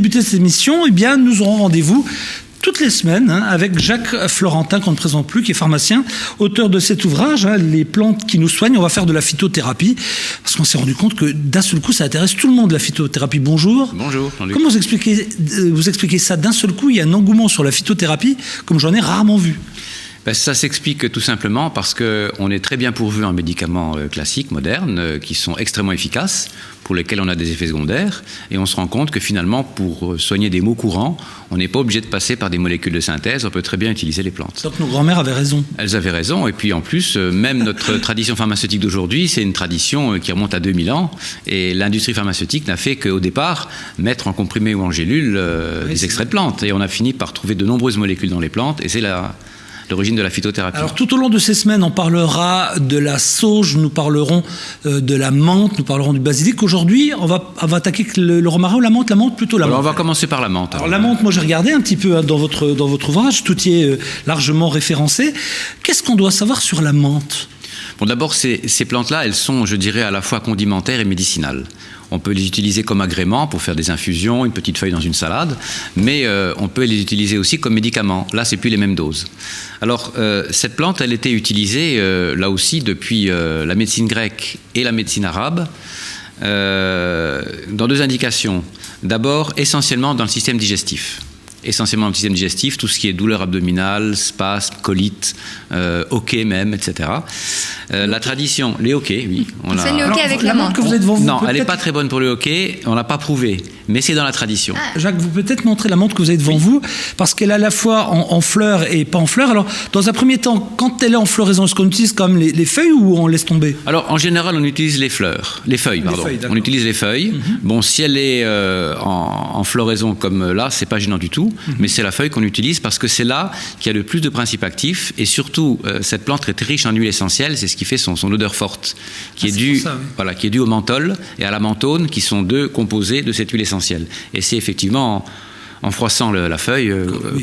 débuter cette émission, eh bien, nous aurons rendez-vous toutes les semaines avec Jacques Florentin, qu'on ne présente plus, qui est pharmacien, auteur de cet ouvrage, Les plantes qui nous soignent. On va faire de la phytothérapie, parce qu'on s'est rendu compte que d'un seul coup, ça intéresse tout le monde, la phytothérapie. Bonjour. Bonjour. Comment vous expliquez ça? D'un seul coup, il y a un engouement sur la phytothérapie, comme j'en ai rarement vu. Ça s'explique tout simplement parce qu'on est très bien pourvu en médicaments classiques, modernes, qui sont extrêmement efficaces, pour lesquels on a des effets secondaires, et on se rend compte que finalement, pour soigner des maux courants, on n'est pas obligé de passer par des molécules de synthèse, on peut très bien utiliser les plantes. Donc nos grands-mères avaient raison. Elles avaient raison, et puis en plus, même notre tradition pharmaceutique d'aujourd'hui, c'est une tradition qui remonte à 2000 ans, et l'industrie pharmaceutique n'a fait qu'au départ mettre en comprimé ou en gélule des extraits de plantes, et on a fini par trouver de nombreuses molécules dans les plantes, et c'est l'origine de la phytothérapie. Alors tout au long de ces semaines, on parlera de la sauge, nous parlerons de la menthe, nous parlerons du basilic. Aujourd'hui, on va attaquer le romarin ou la menthe plutôt la menthe. Alors on va commencer par la menthe. Alors la menthe, moi j'ai regardé un petit peu dans votre ouvrage, tout y est largement référencé. Qu'est-ce qu'on doit savoir sur la menthe ? Bon, d'abord, ces plantes-là, elles sont, je dirais, à la fois condimentaires et médicinales. On peut les utiliser comme agrément pour faire des infusions, une petite feuille dans une salade, mais on peut les utiliser aussi comme médicaments. Là, c'est plus les mêmes doses. Alors, cette plante, elle était utilisée, là aussi, depuis la médecine grecque et la médecine arabe, dans deux indications. D'abord, essentiellement dans le système digestif. Essentiellement dans le système digestif, tout ce qui est douleur abdominale, spasme, colite, hoquet même, etc. La tradition, les hoquets, oui. C'est le hoquet avec la menthe que vous êtes devant vous. Non, elle n'est pas très bonne pour le hoquet, on ne l'a pas prouvé, mais c'est dans la tradition. Jacques, vous pouvez peut-être montrer la menthe que vous avez devant vous, parce qu'elle est à la fois en fleurs et pas en fleurs. Alors, dans un premier temps, quand elle est en floraison, est-ce qu'on utilise comme les feuilles ou on laisse tomber ? Alors, en général, on utilise les feuilles, pardon. On utilise les feuilles. Bon, si elle est en floraison comme là, c'est pas gênant du tout, mais c'est la feuille qu'on utilise parce que c'est là qu'il y a le plus de principes actifs, et surtout, cette plante est très riche en huile essentielle, c'est ce qui fait son odeur forte, qui est due au menthol et à la menthone, qui sont deux composés de cette huile essentielle. Et c'est effectivement en froissant la feuille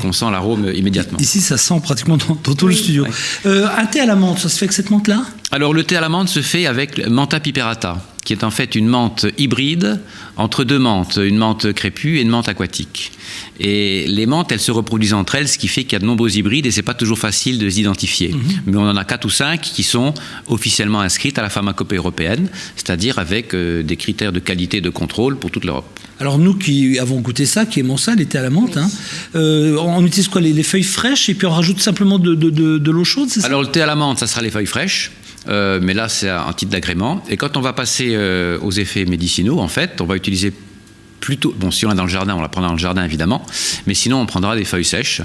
qu'on sent l'arôme immédiatement. Ici, ça sent pratiquement dans tout le studio. Un thé à la menthe, ça se fait avec cette menthe-là ? Alors, le thé à la menthe se fait avec Mentha piperata, qui est en fait une menthe hybride entre deux menthes, une menthe crépue et une menthe aquatique. Et les menthes, elles se reproduisent entre elles, ce qui fait qu'il y a de nombreux hybrides et c'est pas toujours facile de les identifier. Mais on en a 4 ou 5 qui sont officiellement inscrites à la pharmacopée européenne, c'est-à-dire avec des critères de qualité et de contrôle pour toute l'Europe. Alors nous qui avons goûté ça, qui aimons ça, l'été à la menthe, on utilise quoi, les feuilles fraîches et puis on rajoute simplement de l'eau chaude, c'est ça ? Alors le thé à la menthe, ça sera les feuilles fraîches. Mais là, c'est un titre d'agrément. Et quand on va passer aux effets médicinaux, en fait, on va utiliser plutôt... Bon, si on est dans le jardin, on la prendra dans le jardin, évidemment. Mais sinon, on prendra des feuilles sèches.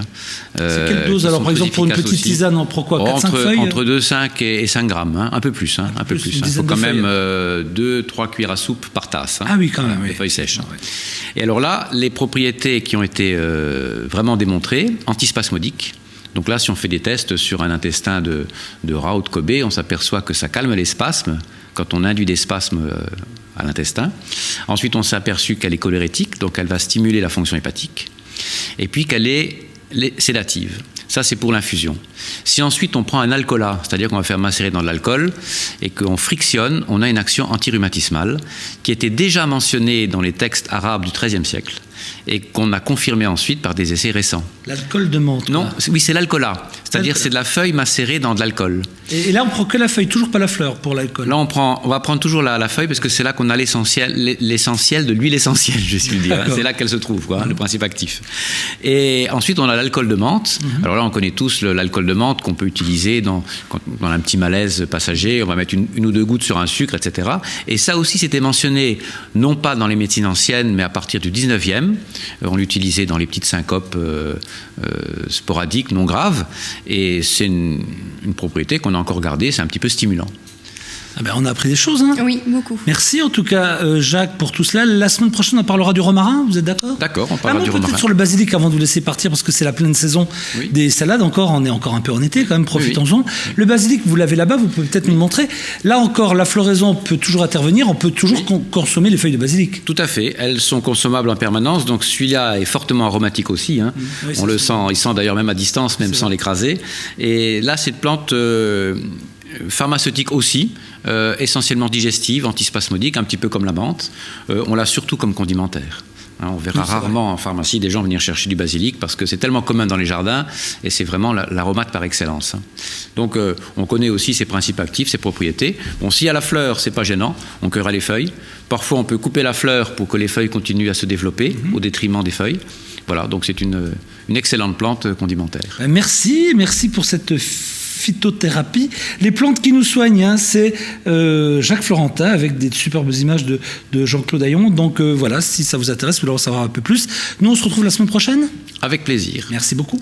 C'est quelle dose, alors, par exemple, pour une petite tisane, on prend quoi, 4-5 feuilles ? Entre 2, 5 et 5 grammes. Un peu plus. Un peu plus. Il faut quand même 2-3 cuillères à soupe par tasse. Ah oui, quand même. Les feuilles sèches. Et alors là, les propriétés qui ont été vraiment démontrées, antispasmodiques. Donc là, si on fait des tests sur un intestin de rat ou de Kobe, on s'aperçoit que ça calme les spasmes quand on induit des spasmes à l'intestin. Ensuite, on s'est aperçu qu'elle est cholérétique, donc elle va stimuler la fonction hépatique. Et puis qu'elle est sédative. Ça, c'est pour l'infusion. Si ensuite on prend un alcoolat, c'est-à-dire qu'on va faire macérer dans de l'alcool et qu'on frictionne, on a une action antirhumatismale qui était déjà mentionnée dans les textes arabes du XIIIe siècle et qu'on a confirmé ensuite par des essais récents. L'alcool de menthe. Non, oui, c'est l'alcoolat. C'est-à-dire c'est de la feuille macérée dans de l'alcool. Et là, on prend que la feuille, toujours pas la fleur pour l'alcool. Là, on va prendre toujours la feuille parce que c'est là qu'on a l'essentiel de l'huile essentielle, je suis dire. C'est là qu'elle se trouve, le principe actif. Et ensuite, on a l'alcool de menthe. Alors là, on connaît tous l'alcool de menthe qu'on peut utiliser dans un petit malaise passager. On va mettre une ou deux gouttes sur un sucre, etc. Et ça aussi, c'était mentionné, non pas dans les médecines anciennes, mais à partir du 19e. On l'utilisait dans les petites syncopes sporadiques, non graves. Et c'est une propriété qu'on a encore gardée, c'est un petit peu stimulant. Ah ben on a appris des choses. Oui, beaucoup. Merci en tout cas, Jacques, pour tout cela. La semaine prochaine, on parlera du romarin, vous êtes d'accord ? D'accord, on parlera du romarin. Peut-être sur le basilic avant de vous laisser partir, parce que c'est la pleine saison des salades. On est encore un peu en été, quand même, profitons-en. Le basilic, vous l'avez là-bas, vous pouvez peut-être nous le montrer. Là encore, la floraison peut toujours intervenir, on peut toujours consommer les feuilles de basilic. Tout à fait, elles sont consommables en permanence, donc celui-là est fortement aromatique aussi. Oui, on le sent, il sent d'ailleurs même à distance, même sans l'écraser. Et là, cette plante... pharmaceutique aussi, essentiellement digestive, antispasmodique, un petit peu comme la menthe. On l'a surtout comme condimentaire. On verra rarement en pharmacie des gens venir chercher du basilic parce que c'est tellement commun dans les jardins et c'est vraiment l'aromate par excellence. Donc on connaît aussi ses principes actifs, ses propriétés. Bon, s'il y a la fleur, c'est pas gênant, on cueillera les feuilles. Parfois on peut couper la fleur pour que les feuilles continuent à se développer au détriment des feuilles. Voilà, donc c'est une excellente plante condimentaire. Merci pour cette phytothérapie. Les plantes qui nous soignent, c'est Jacques Florentin avec des superbes images de Jean-Claude Hayon. Donc voilà, si ça vous intéresse, vous voulez en savoir un peu plus. Nous, on se retrouve la semaine prochaine. Avec plaisir. Merci beaucoup.